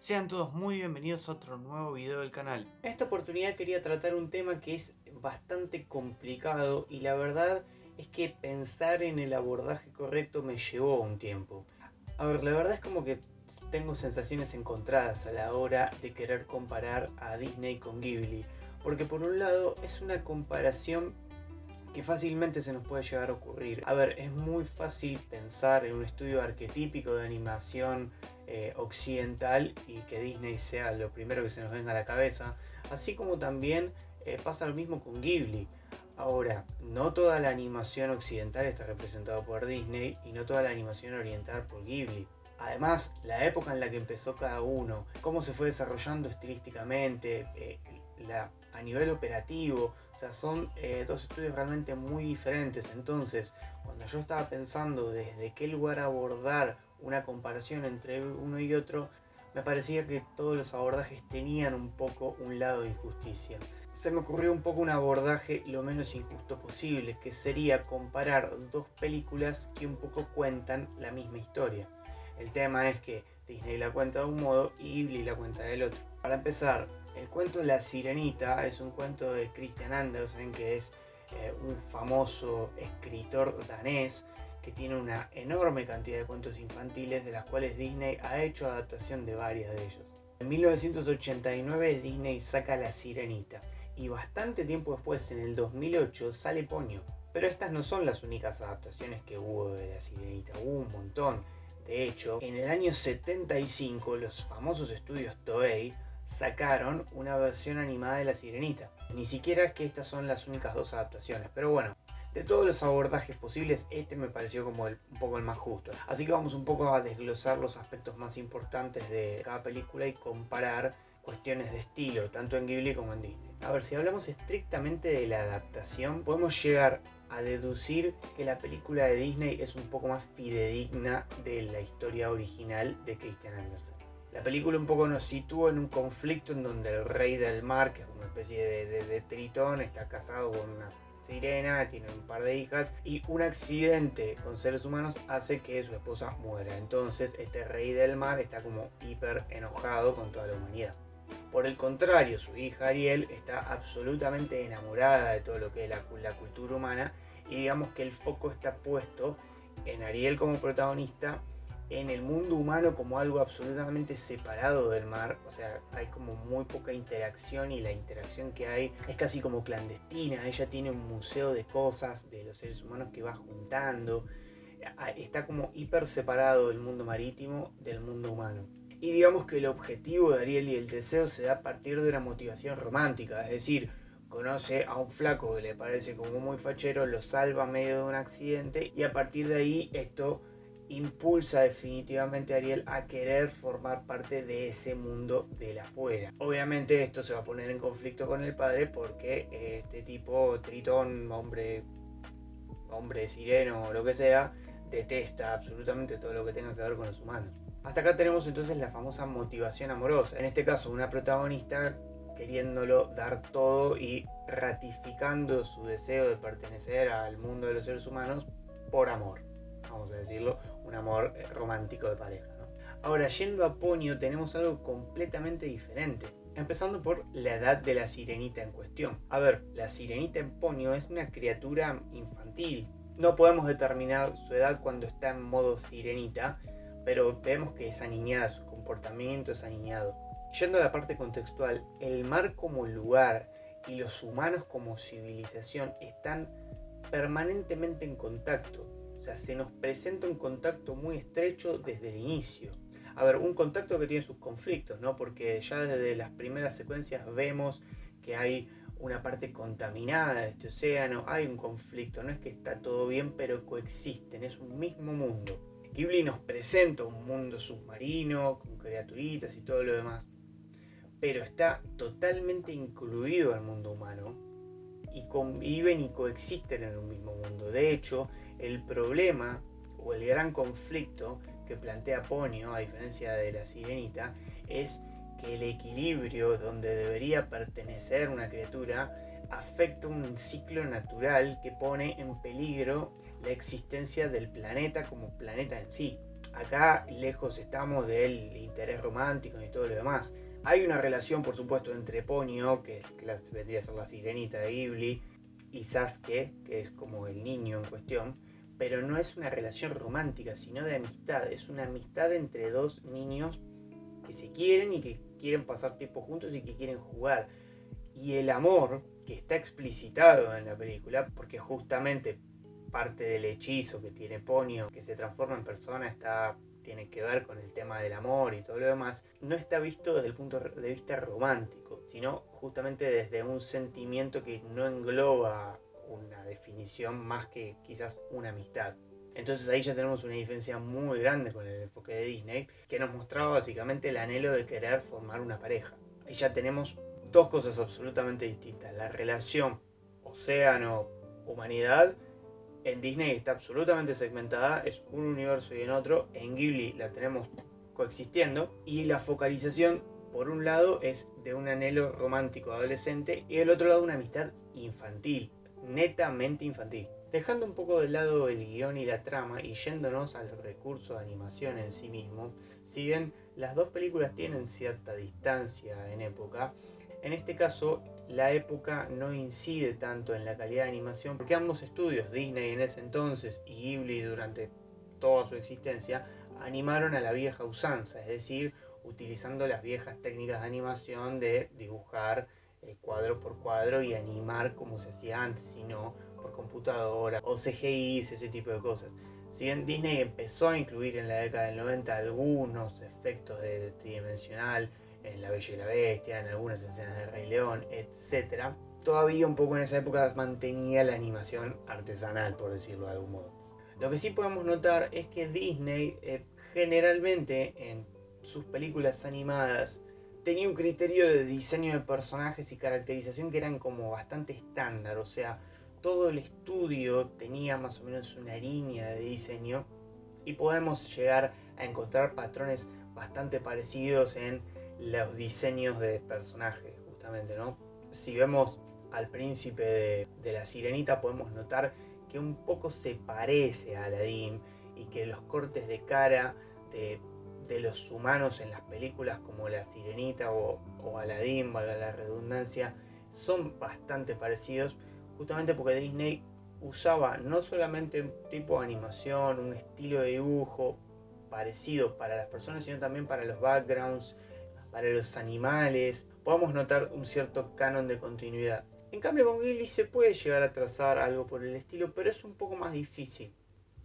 Sean todos muy bienvenidos a otro nuevo video del canal. En esta oportunidad quería tratar un tema que es bastante complicado y la verdad es que pensar en el abordaje correcto me llevó un tiempo. A ver, la verdad es como que tengo sensaciones encontradas a la hora de querer comparar a Disney con Ghibli, porque por un lado es una comparación que fácilmente se nos puede llegar a ocurrir. A ver, es muy fácil pensar en un estudio arquetípico de animación occidental y que Disney sea lo primero que se nos venga a la cabeza, así como también pasa lo mismo con Ghibli. Ahora, no toda la animación occidental está representada por Disney y no toda la animación oriental por Ghibli. Además, la época en la que empezó cada uno, cómo se fue desarrollando estilísticamente, a nivel operativo, o sea, son dos estudios realmente muy diferentes. Entonces, cuando yo estaba pensando desde qué lugar abordar una comparación entre uno y otro, me parecía que todos los abordajes tenían un poco un lado de injusticia. Se me ocurrió un poco un abordaje lo menos injusto posible, que sería comparar dos películas que un poco cuentan la misma historia. El tema es que Disney la cuenta de un modo y Ghibli la cuenta del otro. Para empezar, el cuento La Sirenita es un cuento de Christian Andersen, que es un famoso escritor danés que tiene una enorme cantidad de cuentos infantiles, de las cuales Disney ha hecho adaptación de varios de ellos. En 1989 Disney saca La Sirenita y bastante tiempo después, en el 2008, sale Ponyo. Pero estas no son las únicas adaptaciones que hubo de La Sirenita, hubo un montón. De hecho, en el año 75 los famosos estudios Toei sacaron una versión animada de La Sirenita. Ni siquiera es que estas son las únicas dos adaptaciones, pero bueno, de todos los abordajes posibles, este me pareció como un poco el más justo. Así que vamos un poco a desglosar los aspectos más importantes de cada película y comparar cuestiones de estilo, tanto en Ghibli como en Disney. A ver, si hablamos estrictamente de la adaptación, podemos llegar a deducir que la película de Disney es un poco más fidedigna de la historia original de Christian Andersen. La película un poco nos sitúa en un conflicto en donde el rey del mar, que es una especie de tritón, está casado con una sirena, tiene un par de hijas y un accidente con seres humanos hace que su esposa muera. Entonces este rey del mar está como hiper enojado con toda la humanidad. Por el contrario, su hija Ariel está absolutamente enamorada de todo lo que es la cultura humana y digamos que el foco está puesto en Ariel como protagonista, en el mundo humano como algo absolutamente separado del mar. O sea, hay como muy poca interacción y la interacción que hay es casi como clandestina. Ella tiene un museo de cosas de los seres humanos que va juntando. Está como hiper separado el mundo marítimo del mundo humano. Y digamos que el objetivo de Ariel y el deseo se da a partir de una motivación romántica, es decir, conoce a un flaco que le parece como muy fachero, lo salva a medio de un accidente y a partir de ahí esto impulsa definitivamente a Ariel a querer formar parte de ese mundo del afuera. Obviamente esto se va a poner en conflicto con el padre porque este tipo, Tritón, hombre sireno o lo que sea, detesta absolutamente todo lo que tenga que ver con los humanos. Hasta acá tenemos entonces la famosa motivación amorosa. En este caso, una protagonista queriéndolo dar todo y ratificando su deseo de pertenecer al mundo de los seres humanos por amor. Vamos a decirlo, un amor romántico de pareja, ¿no? Ahora, yendo a Ponyo, tenemos algo completamente diferente. Empezando por la edad de la sirenita en cuestión. A ver, la sirenita en Ponyo es una criatura infantil. No podemos determinar su edad cuando está en modo sirenita, pero vemos que es aniñada, su comportamiento es aniñado. Yendo a la parte contextual, el mar como lugar y los humanos como civilización están permanentemente en contacto. O sea, se nos presenta un contacto muy estrecho desde el inicio. A ver, un contacto que tiene sus conflictos, ¿no? Porque ya desde las primeras secuencias vemos que hay una parte contaminada de este océano, hay un conflicto, no es que está todo bien, pero coexisten, es un mismo mundo. Ghibli nos presenta un mundo submarino, con criaturitas y todo lo demás, pero está totalmente incluido al mundo humano y conviven y coexisten en un mismo mundo. De hecho, el problema o el gran conflicto que plantea Ponyo, a diferencia de la sirenita, es que el equilibrio donde debería pertenecer una criatura afecta un ciclo natural que pone en peligro la existencia del planeta como planeta en sí. Acá lejos estamos del interés romántico y todo lo demás. Hay una relación, por supuesto, entre Ponyo, que vendría a ser la sirenita de Ghibli, y Sasuke, que es como el niño en cuestión, pero no es una relación romántica, sino de amistad. Es una amistad entre dos niños que se quieren y que quieren pasar tiempo juntos y que quieren jugar. Y el amor que está explicitado en la película, porque justamente parte del hechizo que tiene Ponyo, que se transforma en persona, tiene que ver con el tema del amor y todo lo demás, no está visto desde el punto de vista romántico, sino justamente desde un sentimiento que no engloba una definición más que quizás una amistad. Entonces ahí ya tenemos una diferencia muy grande con el enfoque de Disney, que nos mostraba básicamente el anhelo de querer formar una pareja. Ahí ya tenemos dos cosas absolutamente distintas. La relación océano-humanidad en Disney está absolutamente segmentada, es un universo y en otro. En Ghibli la tenemos coexistiendo. Y la focalización, por un lado, es de un anhelo romántico adolescente y del otro lado una amistad infantil, netamente infantil. Dejando un poco de lado el guión y la trama y yéndonos al recurso de animación en sí mismo, si bien las dos películas tienen cierta distancia en época, en este caso la época no incide tanto en la calidad de animación porque ambos estudios, Disney en ese entonces y Ghibli durante toda su existencia, animaron a la vieja usanza, es decir, utilizando las viejas técnicas de animación de dibujar cuadro por cuadro y animar como se hacía antes, sino por computadora o CGI, ese tipo de cosas. Si bien Disney empezó a incluir en la década del 90 algunos efectos de tridimensional, en La Bella y la Bestia, en algunas escenas de Rey León, etc., todavía un poco en esa época mantenía la animación artesanal, por decirlo de algún modo. Lo que sí podemos notar es que Disney generalmente en sus películas animadas tenía un criterio de diseño de personajes y caracterización que eran como bastante estándar, o sea, todo el estudio tenía más o menos una línea de diseño y podemos llegar a encontrar patrones bastante parecidos en los diseños de personajes, justamente, ¿no? Si vemos al príncipe de la Sirenita, podemos notar que un poco se parece a Aladdin y que los cortes de cara de los humanos en las películas como La Sirenita o Aladdin, valga la redundancia, son bastante parecidos, justamente porque Disney usaba no solamente un tipo de animación, un estilo de dibujo parecido para las personas, sino también para los backgrounds, para los animales. Podemos notar un cierto canon de continuidad. En cambio con Ghibli se puede llegar a trazar algo por el estilo, pero es un poco más difícil.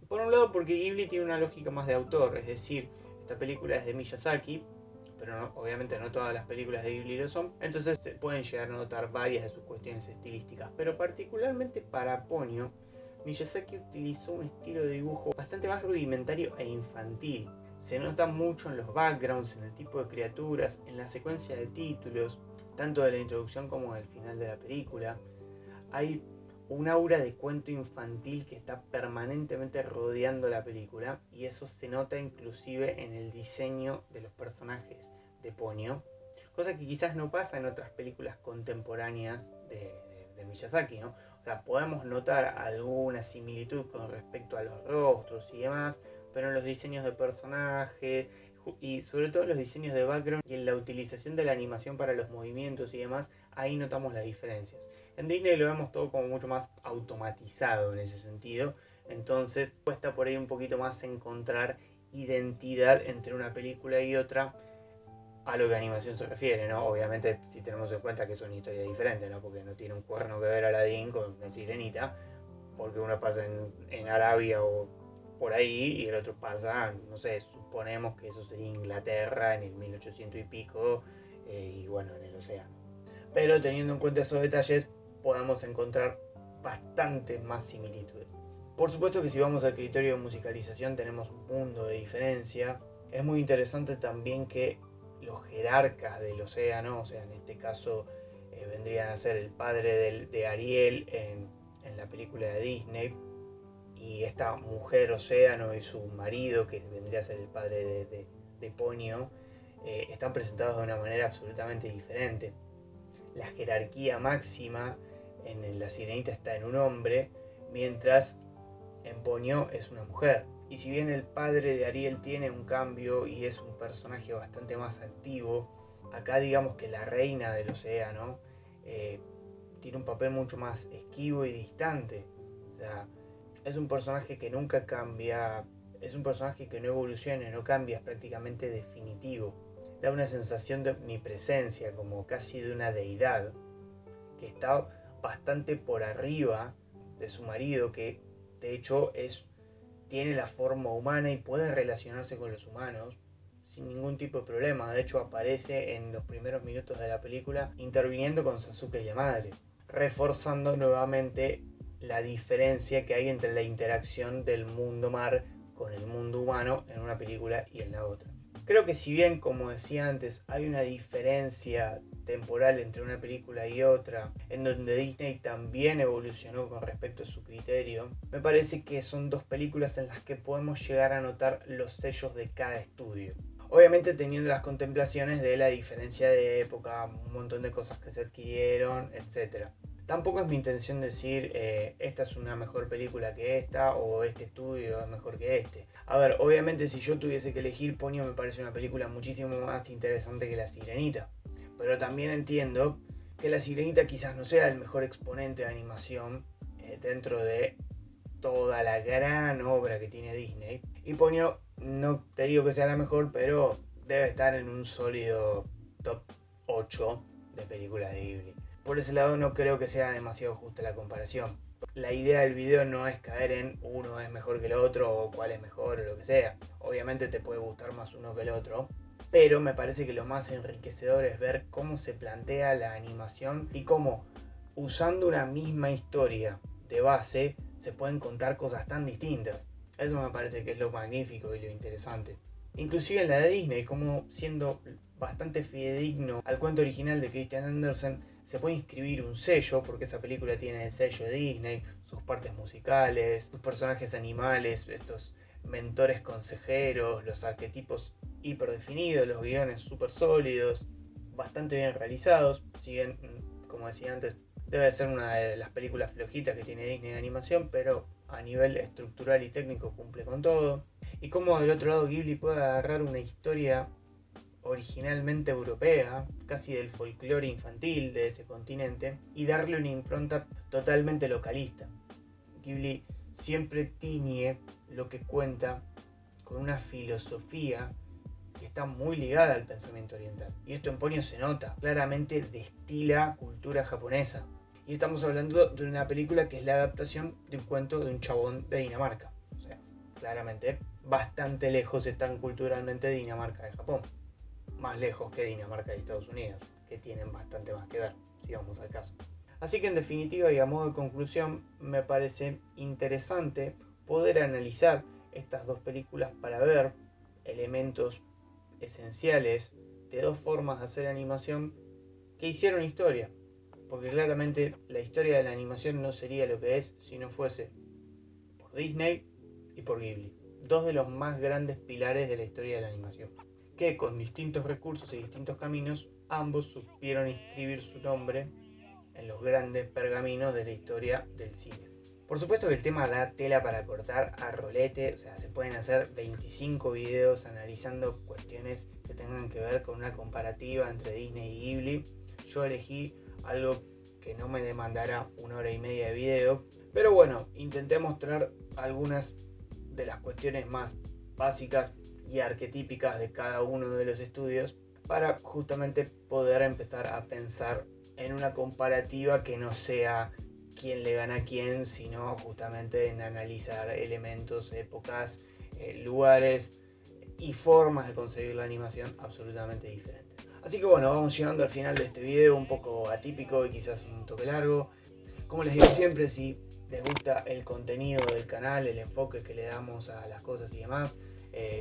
Por un lado porque Ghibli tiene una lógica más de autor, es decir, esta película es de Miyazaki, pero obviamente no todas las películas de Ghibli lo son, entonces se pueden llegar a notar varias de sus cuestiones estilísticas, pero particularmente para Ponyo, Miyazaki utilizó un estilo de dibujo bastante más rudimentario e infantil. Se nota mucho en los backgrounds, en el tipo de criaturas, en la secuencia de títulos, tanto de la introducción como del final de la película. Hay un aura de cuento infantil que está permanentemente rodeando la película y eso se nota inclusive en el diseño de los personajes de Ponyo, cosa que quizás no pasa en otras películas contemporáneas de Miyazaki, ¿no? O sea, podemos notar alguna similitud con respecto a los rostros y demás, pero en los diseños de personaje y sobre todo en los diseños de background y en la utilización de la animación para los movimientos y demás, ahí notamos las diferencias. En Disney lo vemos todo como mucho más automatizado en ese sentido, entonces cuesta por ahí un poquito más encontrar identidad entre una película y otra a lo que a animación se refiere, ¿no? Obviamente si tenemos en cuenta que es una historia diferente, ¿no? Porque no tiene un cuerno que ver Aladdin con la Sirenita, porque uno pasa en Arabia o por ahí y el otro pasa, no sé, suponemos que eso sería Inglaterra en el 1800 y pico, y bueno, en el océano. Pero teniendo en cuenta esos detalles podemos encontrar bastantes más similitudes. Por supuesto que si vamos al criterio de musicalización tenemos un mundo de diferencia. Es muy interesante también que los jerarcas del océano, o sea, en este caso vendrían a ser el padre de Ariel en la película de Disney, y esta mujer océano y su marido, que vendría a ser el padre de Ponyo, están presentados de una manera absolutamente diferente. La jerarquía máxima en La Sirenita está en un hombre, mientras en Ponyo es una mujer. Y si bien el padre de Ariel tiene un cambio y es un personaje bastante más activo, acá digamos que la reina del océano tiene un papel mucho más esquivo y distante. O sea, es un personaje que nunca cambia, es un personaje que no evoluciona, no cambia, es prácticamente definitivo. Da una sensación de omnipresencia, como casi de una deidad, que está bastante por arriba de su marido, que de hecho tiene la forma humana y puede relacionarse con los humanos sin ningún tipo de problema. De hecho, aparece en los primeros minutos de la película interviniendo con Sasuke y la madre, reforzando nuevamente la diferencia que hay entre la interacción del mundo mar con el mundo humano en una película y en la otra. Creo que si bien, como decía antes, hay una diferencia temporal entre una película y otra, en donde Disney también evolucionó con respecto a su criterio, me parece que son dos películas en las que podemos llegar a notar los sellos de cada estudio. Obviamente teniendo las contemplaciones de la diferencia de época, un montón de cosas que se adquirieron, etc. Tampoco es mi intención decir esta es una mejor película que esta o este estudio es mejor que este. A ver, obviamente si yo tuviese que elegir, Ponyo me parece una película muchísimo más interesante que La Sirenita. Pero también entiendo que La Sirenita quizás no sea el mejor exponente de animación dentro de toda la gran obra que tiene Disney. Y Ponyo, no te digo que sea la mejor, pero debe estar en un sólido top 8 de películas de Ghibli. Por ese lado no creo que sea demasiado justa la comparación. La idea del video no es caer en uno es mejor que el otro o cuál es mejor o lo que sea. Obviamente te puede gustar más uno que el otro, pero me parece que lo más enriquecedor es ver cómo se plantea la animación y cómo, usando una misma historia de base, se pueden contar cosas tan distintas. Eso me parece que es lo magnífico y lo interesante. Inclusive en la de Disney, como siendo bastante fidedigno al cuento original de Christian Andersen, se puede inscribir un sello, porque esa película tiene el sello de Disney, sus partes musicales, sus personajes animales, estos mentores consejeros, los arquetipos hiperdefinidos, los guiones súper sólidos, bastante bien realizados. Si bien, como decía antes, debe ser una de las películas flojitas que tiene Disney de animación, pero a nivel estructural y técnico cumple con todo. Y como del otro lado Ghibli puede agarrar una historia originalmente europea, casi del folclore infantil de ese continente, y darle una impronta totalmente localista. Ghibli siempre tiñe lo que cuenta con una filosofía que está muy ligada al pensamiento oriental. Y esto en Ponyo se nota, claramente destila cultura japonesa. Y estamos hablando de una película que es la adaptación de un cuento de un chabón de Dinamarca. O sea, claramente bastante lejos están culturalmente Dinamarca de Japón. Más lejos que Dinamarca y Estados Unidos, que tienen bastante más que ver, si vamos al caso. Así que en definitiva y a modo de conclusión, me parece interesante poder analizar estas dos películas para ver elementos esenciales de dos formas de hacer animación que hicieron historia. Porque claramente la historia de la animación no sería lo que es si no fuese por Disney y por Ghibli. Dos de los más grandes pilares de la historia de la animación, que con distintos recursos y distintos caminos, ambos supieron inscribir su nombre en los grandes pergaminos de la historia del cine. Por supuesto que el tema da tela para cortar a rolete, o sea, se pueden hacer 25 videos analizando cuestiones que tengan que ver con una comparativa entre Disney y Ghibli. Yo elegí algo que no me demandara 1 hora y media de video, pero bueno, intenté mostrar algunas de las cuestiones más básicas y arquetípicas de cada uno de los estudios para justamente poder empezar a pensar en una comparativa que no sea quién le gana a quién, sino justamente en analizar elementos, épocas, lugares y formas de conseguir la animación absolutamente diferentes. Así que bueno, vamos llegando al final de este video, un poco atípico y quizás un toque largo. Como les digo siempre, si les gusta el contenido del canal, el enfoque que le damos a las cosas y demás,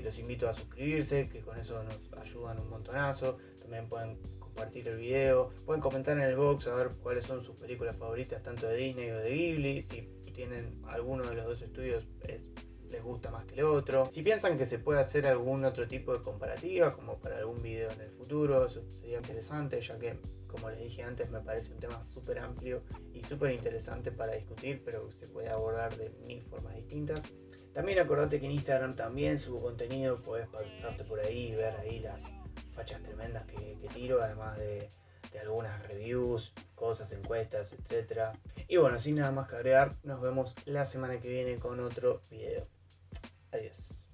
los invito a suscribirse, que con eso nos ayudan un montonazo. También pueden compartir el video, pueden comentar en el box a ver cuáles son sus películas favoritas, tanto de Disney o de Ghibli. Si tienen alguno de los dos estudios, les gusta más que el otro. Si piensan que se puede hacer algún otro tipo de comparativa, como para algún video en el futuro, eso sería interesante, ya que, como les dije antes, me parece un tema súper amplio y súper interesante para discutir, pero se puede abordar de mil formas distintas. También acordate que en Instagram también subo contenido, podés pasarte por ahí y ver ahí las fachas tremendas que tiro, además de algunas reviews, cosas, encuestas, etc. Y bueno, sin nada más que agregar, nos vemos la semana que viene con otro video. Adiós.